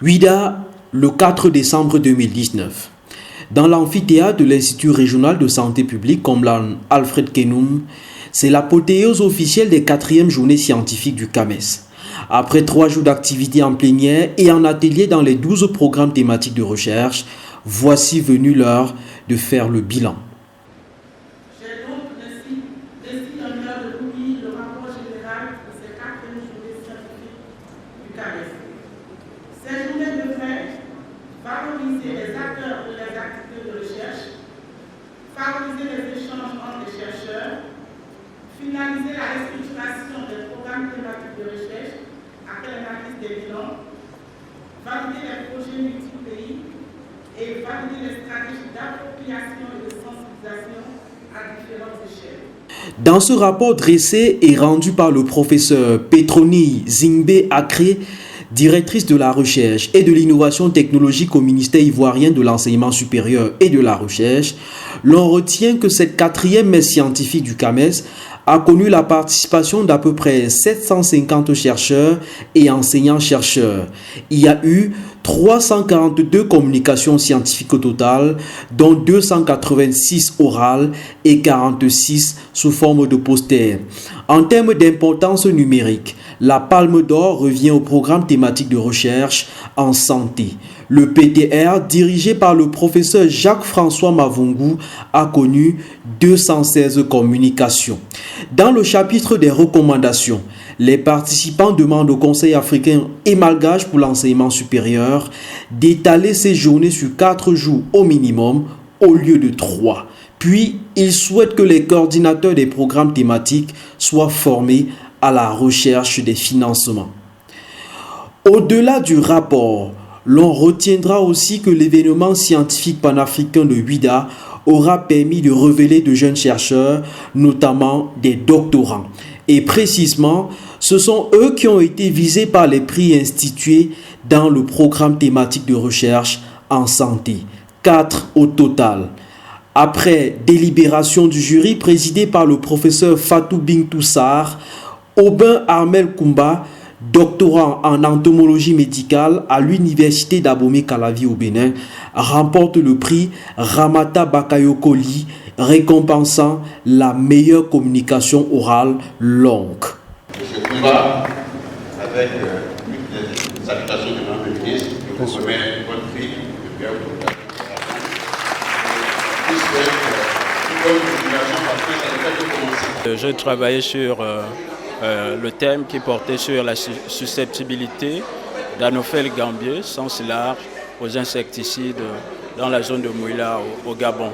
Ouida, le 4 décembre 2019. Dans l'amphithéâtre de l'Institut régional de santé publique, comme Alfred Kenoum, c'est l'apothéose officielle des 4e journées scientifiques du CAMES. Après 3 jours d'activité en plénière et en atelier dans les 12 programmes thématiques de recherche, voici venue l'heure de faire le bilan. J'ai donc ainsi l'honneur de vous lire le rapport général de ces 4e journées scientifiques du CAMES. Ces journées devraient valoriser les acteurs de les activités de recherche, favoriser les échanges entre les chercheurs, finaliser la restructuration des programmes thématiques de recherche après l'analyse des bilans, valider les projets multi-pays et valider les stratégies d'appropriation et de sensibilisation à différentes échelles. Dans ce rapport dressé et rendu par le professeur Petroni Zingbe Akré, directrice de la recherche et de l'innovation technologique au ministère ivoirien de l'enseignement supérieur et de la recherche, l'on retient que cette 4e messe scientifique du CAMES a connu la participation d'à peu près 750 chercheurs et enseignants-chercheurs. Il y a eu 342 communications scientifiques au total, dont 286 orales et 46 sous forme de posters. En termes d'importance numérique, la Palme d'Or revient au programme thématique de recherche en santé. Le PTR, dirigé par le professeur Jacques-François Mavungu, a connu 216 communications. Dans le chapitre des recommandations, les participants demandent au Conseil africain et malgache pour l'enseignement supérieur d'étaler ces journées sur 4 jours au minimum au lieu de 3. Puis, ils souhaitent que les coordinateurs des programmes thématiques soient formés à la recherche des financements. Au-delà du rapport, l'on retiendra aussi que l'événement scientifique panafricain de Ouida aura permis de révéler de jeunes chercheurs, notamment des doctorants. Et précisément, ce sont eux qui ont été visés par les prix institués dans le programme thématique de recherche en santé. 4 au total. Après délibération du jury présidé par le professeur Fatou Bintou Sarr, Aubin Armel Koumba, doctorant en entomologie médicale à l'université d'Abomey-Calavi au Bénin, remporte le prix Ramata Bakayoko-Li, récompensant la meilleure communication orale longue. Monsieur Koumba, avec les salutations de Mme le ministre, je vous remets votre prix de Pierre Total. Je travaillais sur le thème qui portait sur la susceptibilité d'Anopheles gambier, sens large, aux insecticides dans la zone de Mouila au Gabon.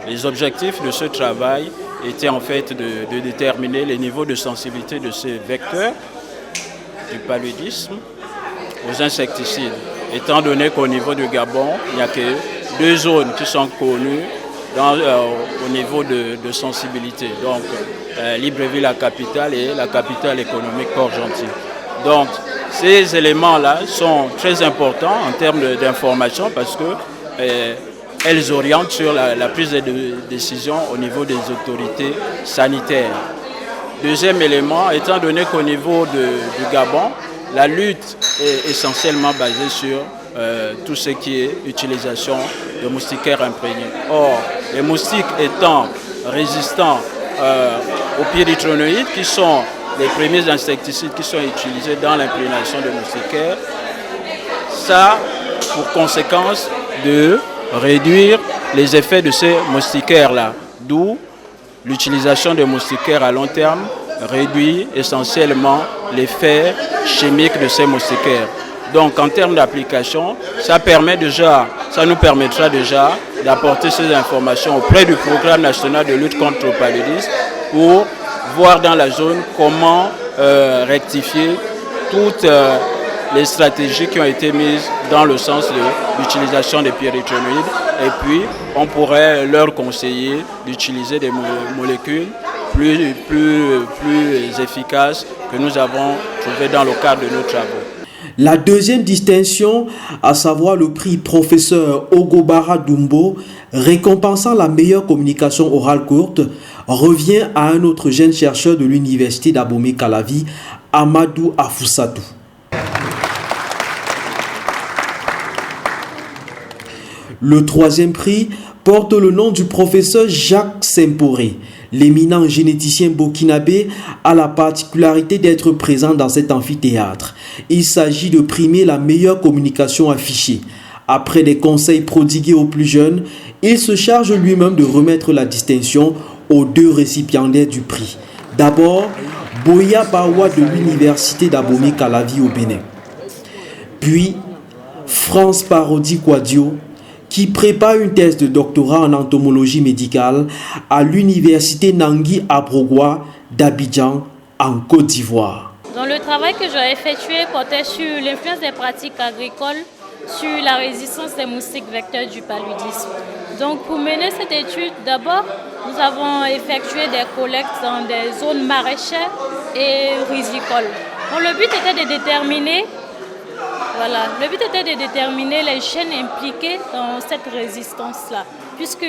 Les objectifs de ce travail étaient en fait de déterminer les niveaux de sensibilité de ces vecteurs du paludisme aux insecticides, étant donné qu'au niveau du Gabon, il n'y a que 2 zones qui sont connues au niveau de sensibilité. Donc, Libreville, la capitale, et la capitale économique Port-Gentil. Donc, ces éléments-là sont très importants en termes d'information parce qu'elles orientent sur la prise de décision au niveau des autorités sanitaires. Deuxième élément, étant donné qu'au niveau du Gabon, la lutte est essentiellement basée sur tout ce qui est utilisation de moustiquaires imprégnés. Or, les moustiques étant résistants aux pyréthrinoïdes, qui sont les premiers insecticides qui sont utilisés dans l'imprégnation de moustiquaires, ça a pour conséquence de réduire les effets de ces moustiquaires-là, d'où l'utilisation de moustiquaires à long terme réduit essentiellement l'effet chimique de ces moustiquaires. Donc en termes d'application, ça nous permettra déjà d'apporter ces informations auprès du programme national de lutte contre le paludisme pour voir dans la zone comment rectifier toutes les stratégies qui ont été mises dans le sens de l'utilisation des pyréthrinoïdes. Et puis, on pourrait leur conseiller d'utiliser des molécules plus efficaces que nous avons trouvées dans le cadre de nos travaux. La deuxième distinction, à savoir le prix professeur Ogobara Dumbo, récompensant la meilleure communication orale courte, revient à un autre jeune chercheur de l'université d'Abomey-Calavi, Amadou Afousatou. Le troisième prix porte le nom du professeur Jacques Semporé. L'éminent généticien burkinabé a la particularité d'être présent dans cet amphithéâtre. Il s'agit de primer la meilleure communication affichée. Après des conseils prodigués aux plus jeunes, il se charge lui-même de remettre la distinction aux 2 récipiendaires du prix. D'abord, Boya Bawa de l'université d'Abomey-Calavi au Bénin. Puis, France Parodi Kouadio, qui prépare une thèse de doctorat en entomologie médicale à l'université Nangui Abrogwa d'Abidjan en Côte d'Ivoire. Donc, le travail que j'ai effectué portait sur l'influence des pratiques agricoles sur la résistance des moustiques vecteurs du paludisme. Donc pour mener cette étude, d'abord, nous avons effectué des collectes dans des zones maraîchères et rizicoles. Donc, le but était de déterminer les gènes impliqués dans cette résistance-là, puisque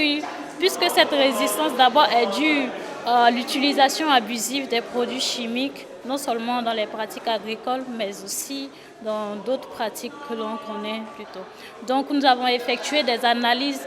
cette résistance d'abord est due à l'utilisation abusive des produits chimiques, non seulement dans les pratiques agricoles, mais aussi dans d'autres pratiques que l'on connaît plutôt. Donc nous avons effectué des analyses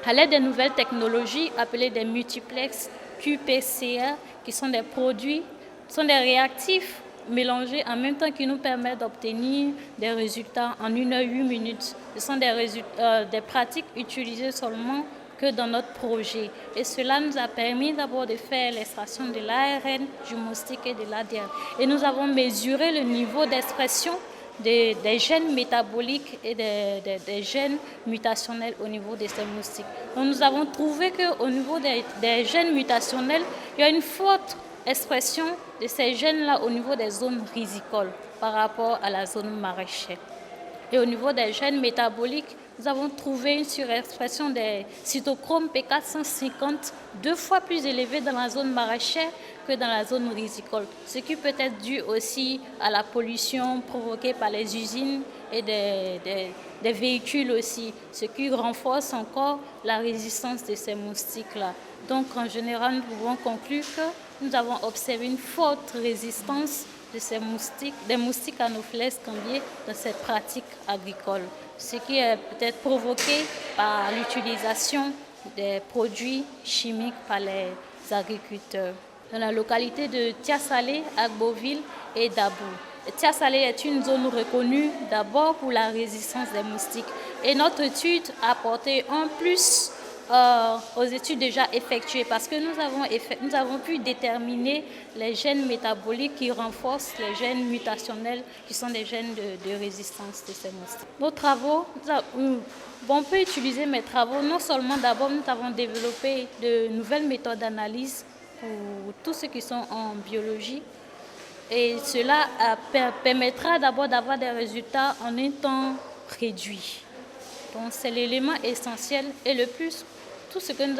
à l'aide des nouvelles technologies appelées des multiplex QPCR, qui sont des produits, sont des réactifs mélangés en même temps qui nous permettent d'obtenir des résultats en 1 heure 8 minutes. Ce sont des pratiques utilisées seulement que dans notre projet. Et cela nous a permis d'abord de faire l'extraction de l'ARN du moustique et de l'ADN. Et nous avons mesuré le niveau d'expression des gènes métaboliques et des gènes mutationnels au niveau de ces moustiques. Donc nous avons trouvé qu'au niveau des gènes mutationnels, il y a une forte expression de ces gènes-là au niveau des zones rizicoles par rapport à la zone maraîchère. Et au niveau des gènes métaboliques, nous avons trouvé une surexpression des cytochromes P450 2 fois plus élevée dans la zone maraîchère que dans la zone rizicole, ce qui peut être dû aussi à la pollution provoquée par les usines et des véhicules aussi, ce qui renforce encore la résistance de ces moustiques-là. Donc en général, nous pouvons conclure que nous avons observé une forte résistance de ces moustiques, des moustiques Anopheles cambiae dans cette pratique agricole, ce qui est peut-être provoqué par l'utilisation des produits chimiques par les agriculteurs. Dans la localité de Tiasalé, Agboville et Dabou. Tiasalé est une zone reconnue d'abord pour la résistance des moustiques. Et notre étude a apporté un plus aux études déjà effectuées parce que nous avons pu déterminer les gènes métaboliques qui renforcent les gènes mutationnels qui sont des gènes de résistance de ces moustiques. Nos travaux, on peut utiliser mes travaux non seulement d'abord nous avons développé de nouvelles méthodes d'analyse pour tous ceux qui sont en biologie et cela permettra d'abord d'avoir des résultats en un temps réduit. Donc c'est l'élément essentiel et le plus, tout ce que nous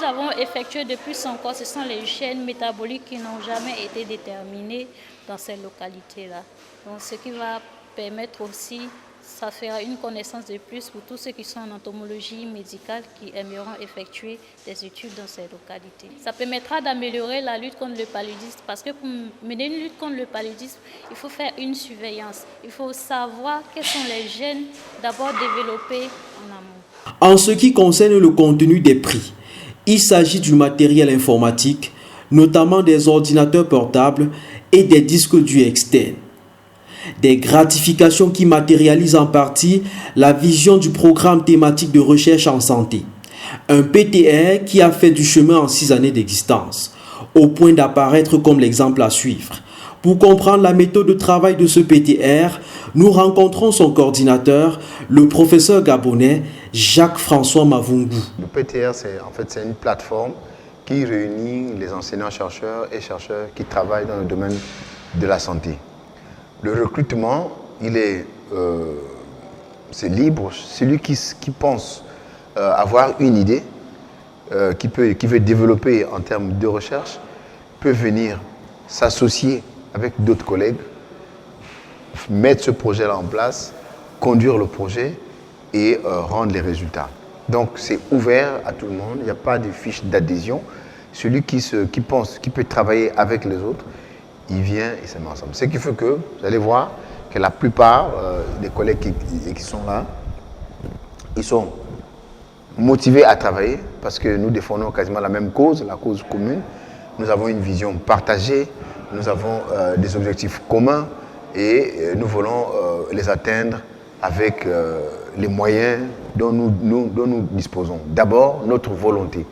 avons effectué de plus encore, ce sont les gènes métaboliques qui n'ont jamais été déterminés dans ces localités-là. Donc ce qui va permettre aussi, ça fera une connaissance de plus pour tous ceux qui sont en entomologie médicale qui aimeront effectuer des études dans ces localités. Ça permettra d'améliorer la lutte contre le paludisme parce que pour mener une lutte contre le paludisme, il faut faire une surveillance. Il faut savoir quels sont les gènes d'abord développés en amont. En ce qui concerne le contenu des prix, il s'agit du matériel informatique, notamment des ordinateurs portables et des disques durs externes. Des gratifications qui matérialisent en partie la vision du programme thématique de recherche en santé. Un PTR qui a fait du chemin en 6 années d'existence, au point d'apparaître comme l'exemple à suivre. Pour comprendre la méthode de travail de ce PTR, nous rencontrons son coordinateur, le professeur gabonais Jacques-François Mavungu. Le PTR, c'est une plateforme qui réunit les enseignants-chercheurs et chercheurs qui travaillent dans le domaine de la santé. Le recrutement, c'est libre. Celui qui pense avoir une idée, qui veut développer en termes de recherche, peut venir s'associer avec d'autres collègues, mettre ce projet-là en place, conduire le projet et rendre les résultats. Donc c'est ouvert à tout le monde, il n'y a pas de fiche d'adhésion. Celui qui pense, qui peut travailler avec les autres, il vient et ça met ensemble. Ce qui fait que, vous allez voir, que la plupart des collègues qui sont là ils sont motivés à travailler parce que nous défendons quasiment la même cause, la cause commune. Nous avons une vision partagée, nous avons des objectifs communs et nous voulons les atteindre avec les moyens dont nous disposons. D'abord, notre volonté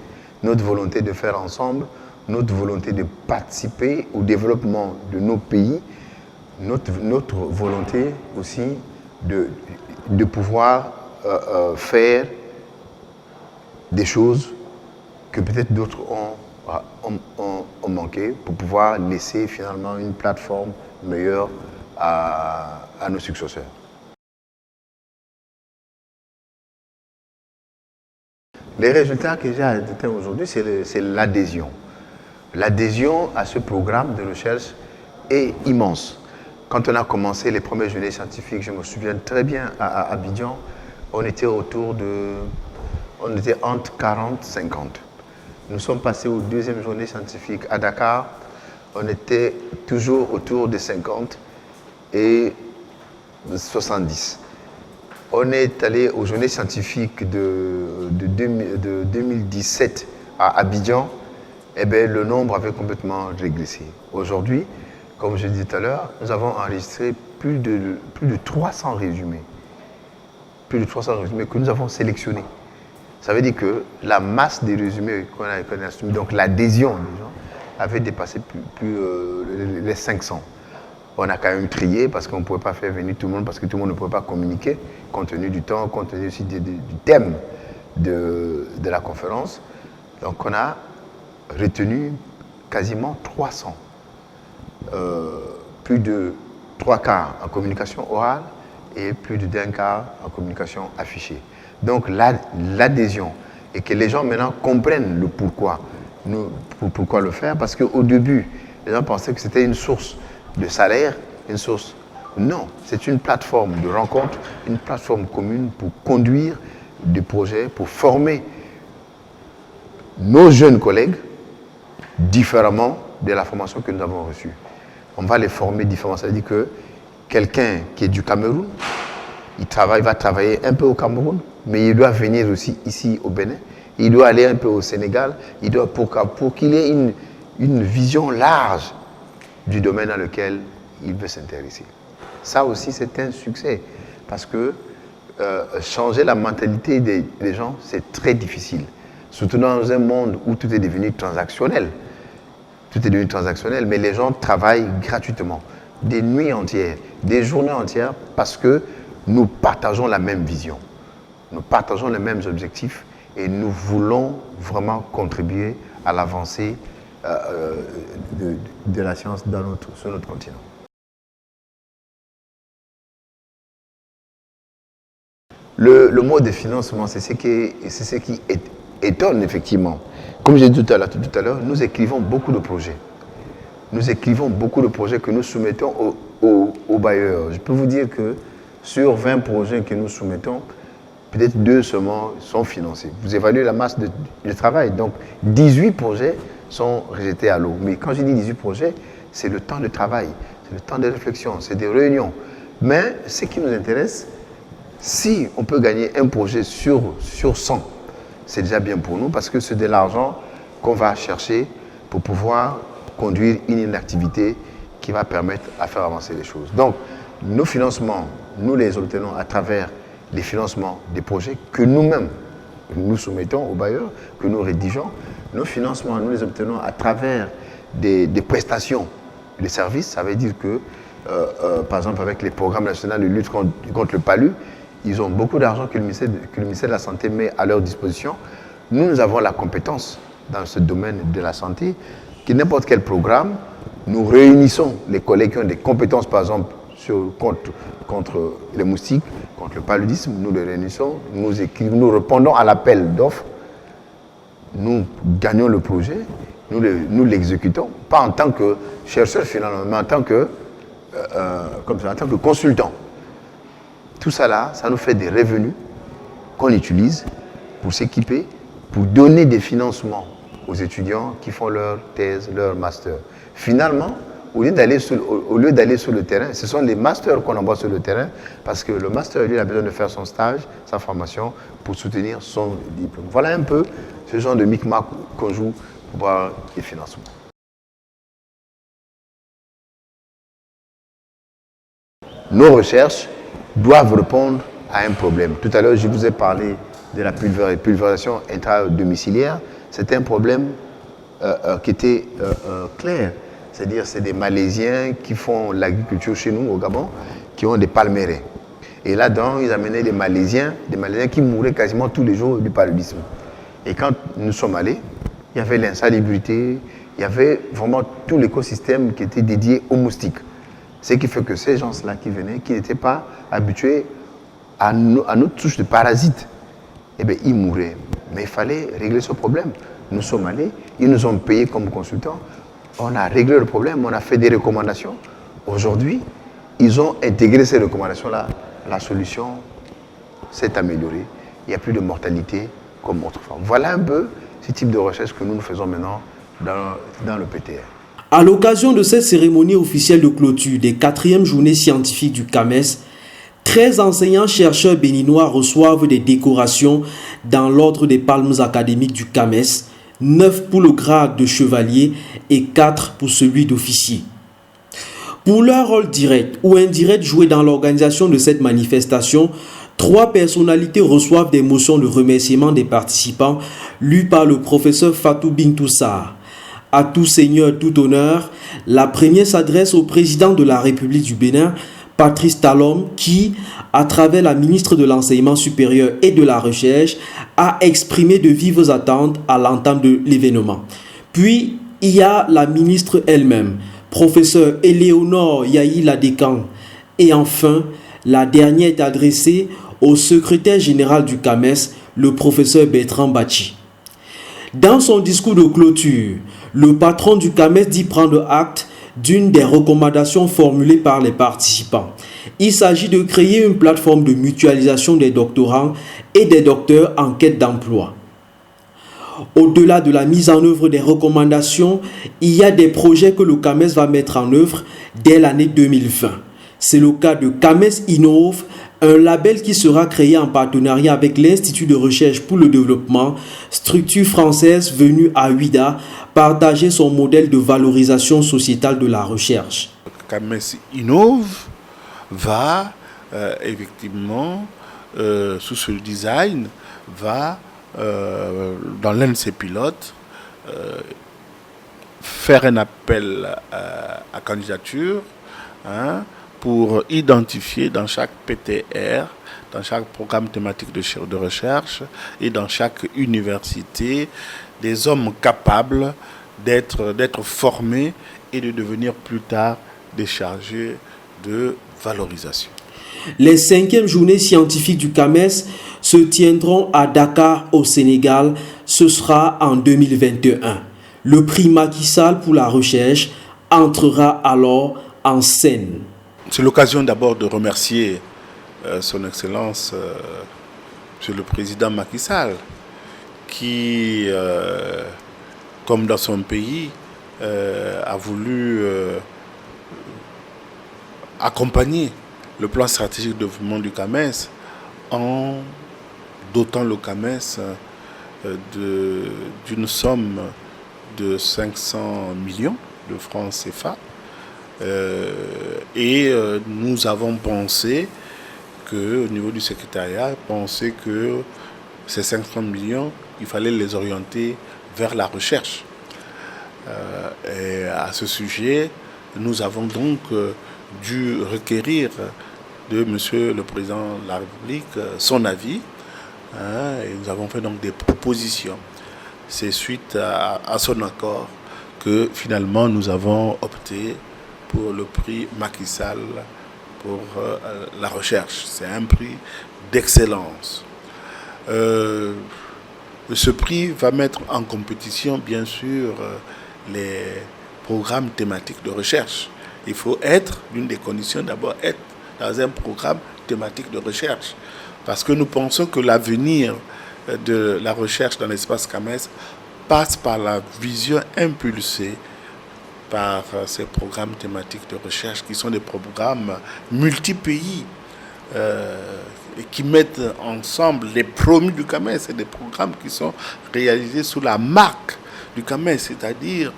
de faire ensemble, notre volonté de participer au développement de nos pays, notre volonté aussi de pouvoir faire des choses que peut-être d'autres ont manqué pour pouvoir laisser finalement une plateforme meilleure à nos successeurs. Les résultats que j'ai atteints aujourd'hui, c'est l'adhésion. L'adhésion à ce programme de recherche est immense. Quand on a commencé les premières journées scientifiques, je me souviens très bien, à Abidjan, on était entre 40 et 50. Nous sommes passés aux deuxièmes journées scientifiques à Dakar, on était toujours autour de 50 et 70. On est allé aux journées scientifiques de 2017 à Abidjan, et bien, le nombre avait complètement régressé. Aujourd'hui, comme je disais tout à l'heure, nous avons enregistré plus de 300 résumés. Plus de 300 résumés que nous avons sélectionnés. Ça veut dire que la masse des résumés qu'on a soumis, donc l'adhésion des gens, avait dépassé plus les 500. On a quand même trié parce qu'on ne pouvait pas faire venir tout le monde, parce que tout le monde ne pouvait pas communiquer, compte tenu du temps, compte tenu aussi du thème de la conférence. Donc on a retenu quasiment 300. Plus de 3/4 en communication orale et plus de d'1/4 en communication affichée. Donc l'adhésion, et que les gens maintenant comprennent le pourquoi. Pourquoi le faire? Parce qu'au début, les gens pensaient que c'était une source de salaire, une source... Non, c'est une plateforme de rencontre, une plateforme commune pour conduire des projets, pour former nos jeunes collègues différemment de la formation que nous avons reçue. On va les former différemment. Ça veut dire que quelqu'un qui est du Cameroun, va travailler un peu au Cameroun, mais il doit venir aussi ici au Bénin. Il doit aller un peu au Sénégal. Pour qu'il ait une vision large du domaine dans lequel il veut s'intéresser. Ça aussi, c'est un succès. Parce que changer la mentalité des gens, c'est très difficile. Surtout dans un monde où tout est devenu transactionnel. Tout est devenu transactionnel, mais les gens travaillent gratuitement. Des nuits entières, des journées entières, parce que nous partageons la même vision. Nous partageons les mêmes objectifs et nous voulons vraiment contribuer à l'avancée de la science sur notre continent. Le mode de financement, c'est ce qui étonne effectivement. Comme j'ai dit tout à l'heure, nous écrivons beaucoup de projets. Nous écrivons beaucoup de projets que nous soumettons aux bailleurs. Je peux vous dire que sur 20 projets que nous soumettons, peut-être 2 seulement sont financés. Vous évaluez la masse de travail. Donc 18 projets sont rejetés à l'eau. Mais quand je dis 18 projets, c'est le temps de travail, c'est le temps de réflexion, c'est des réunions. Mais ce qui nous intéresse, si on peut gagner un projet sur 100, c'est déjà bien pour nous parce que c'est de l'argent qu'on va chercher pour pouvoir conduire une activité qui va permettre à faire avancer les choses. Donc, nos financements, nous les obtenons à travers les financements des projets que nous-mêmes nous soumettons aux bailleurs, que nous rédigeons. Nos financements, nous les obtenons à travers des prestations de services. Ça veut dire que, par exemple, avec les programmes nationaux de lutte contre le palu, ils ont beaucoup d'argent que le ministère de la Santé met à leur disposition. Nous avons la compétence dans ce domaine de la santé, que n'importe quel programme, nous réunissons les collègues qui ont des compétences, par exemple, contre les moustiques, contre le paludisme, nous les réunissons, nous répondons à l'appel d'offres, nous gagnons le projet, nous l'exécutons, pas en tant que chercheur finalement, mais en tant que consultant. Tout ça là, ça nous fait des revenus qu'on utilise pour s'équiper, pour donner des financements aux étudiants qui font leur thèse, leur master. Finalement, au lieu d'aller sur le terrain, ce sont les masters qu'on envoie sur le terrain, parce que le master, lui, il a besoin de faire son stage, sa formation, pour soutenir son diplôme. Voilà un peu ce genre de micmac qu'on joue pour voir les financements. Nos recherches doivent répondre à un problème. Tout à l'heure, je vous ai parlé de la pulvérisation intra-domiciliaire. C'est un problème qui était clair. C'est-à-dire, c'est des Malaisiens qui font l'agriculture chez nous, au Gabon, qui ont des palmeraies. Et là-dedans, ils amenaient des Malaisiens qui mouraient quasiment tous les jours du paludisme. Et quand nous sommes allés, il y avait l'insalubrité, il y avait vraiment tout l'écosystème qui était dédié aux moustiques. Ce qui fait que ces gens-là qui venaient, qui n'étaient pas habitués à notre touche de parasites, eh bien, ils mouraient. Mais il fallait régler ce problème. Nous sommes allés, ils nous ont payés comme consultants. On a réglé le problème, on a fait des recommandations. Aujourd'hui, ils ont intégré ces recommandations-là. La solution s'est améliorée. Il n'y a plus de mortalité comme autrefois. Voilà un peu ce type de recherche que nous faisons maintenant dans le PTR. À l'occasion de cette cérémonie officielle de clôture des 4e journées scientifiques du CAMES, 13 enseignants-chercheurs béninois reçoivent des décorations dans l'ordre des palmes académiques du CAMES, 9 pour le grade de chevalier et 4 pour celui d'officier. Pour leur rôle direct ou indirect joué dans l'organisation de cette manifestation, 3 personnalités reçoivent des motions de remerciement des participants lues par le professeur Fatou Bintou Sarr. À tout seigneur, tout honneur, la première s'adresse au président de la République du Bénin, Patrice Talon, qui, à travers la ministre de l'Enseignement supérieur et de la Recherche, a exprimé de vives attentes à l'entame de l'événement. Puis, il y a la ministre elle-même, professeure Éléonore Yahi-Ladécan. Et enfin, la dernière est adressée au secrétaire général du CAMES, le professeur Bertrand Bachi. Dans son discours de clôture, le patron du CAMES dit prendre acte d'une des recommandations formulées par les participants. Il s'agit de créer une plateforme de mutualisation des doctorants et des docteurs en quête d'emploi. Au-delà de la mise en œuvre des recommandations, il y a des projets que le CAMES va mettre en œuvre dès l'année 2020. C'est le cas de CAMES Innove, un label qui sera créé en partenariat avec l'Institut de recherche pour le développement, structure française venue à Ouida, partager son modèle de valorisation sociétale de la recherche. CAMES Innove va effectivement, sous ce design, va, dans l'un de ses pilotes, faire un appel à candidature, pour identifier dans chaque PTR, dans chaque programme thématique de recherche et dans chaque université des hommes capables d'être formés et de devenir plus tard des chargés de valorisation. Les 5e journées scientifiques du CAMES se tiendront à Dakar au Sénégal. Ce sera en 2021. Le prix Macky Sall pour la recherche entrera alors en scène. C'est l'occasion d'abord de remercier son Excellence, Monsieur le Président Macky Sall, qui, comme dans son pays, a voulu accompagner le plan stratégique de développement du CAMES en dotant le CAMES d'une somme de 500 millions de francs CFA. Nous avons pensé que, au niveau du secrétariat, que ces 500 millions, il fallait les orienter vers la recherche. Et à ce sujet, nous avons donc dû requérir de Monsieur le Président de la République son avis. Et nous avons fait donc des propositions. C'est suite à son accord que finalement nous avons opté pour le prix Macky Sall pour la recherche. C'est un prix d'excellence. Ce prix va mettre en compétition, bien sûr, les programmes thématiques de recherche. Il faut être, l'une des conditions d'abord, être dans un programme thématique de recherche. Parce que nous pensons que l'avenir de la recherche dans l'espace CAMES passe par la vision impulsée par ces programmes thématiques de recherche qui sont des programmes multi-pays et qui mettent ensemble les promus du CAMES. C'est des programmes qui sont réalisés sous la marque du CAMES, c'est-à-dire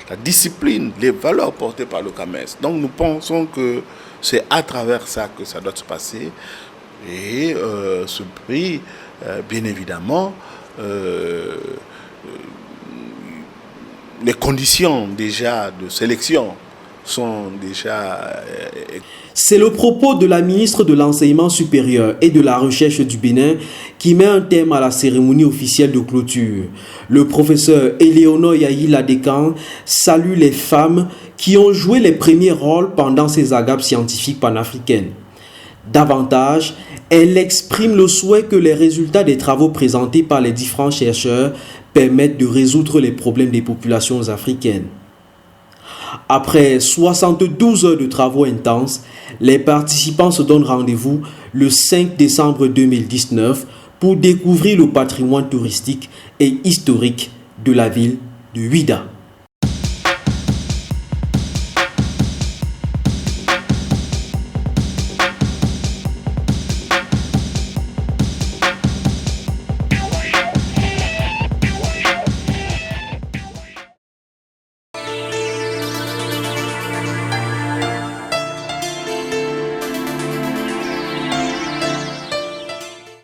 la discipline, les valeurs portées par le CAMES. Donc nous pensons que c'est à travers ça que ça doit se passer. Et ce prix, bien évidemment, les conditions déjà de sélection sont déjà... C'est le propos de la ministre de l'Enseignement supérieur et de la Recherche du Bénin qui met un terme à la cérémonie officielle de clôture. Le professeur Éléonore Yahi Ladékan salue les femmes qui ont joué les premiers rôles pendant ces agapes scientifiques panafricaines. Davantage, elle exprime le souhait que les résultats des travaux présentés par les différents chercheurs permettent de résoudre les problèmes des populations africaines. Après 72 heures de travaux intenses, les participants se donnent rendez-vous le 5 décembre 2019 pour découvrir le patrimoine touristique et historique de la ville de Ouidah.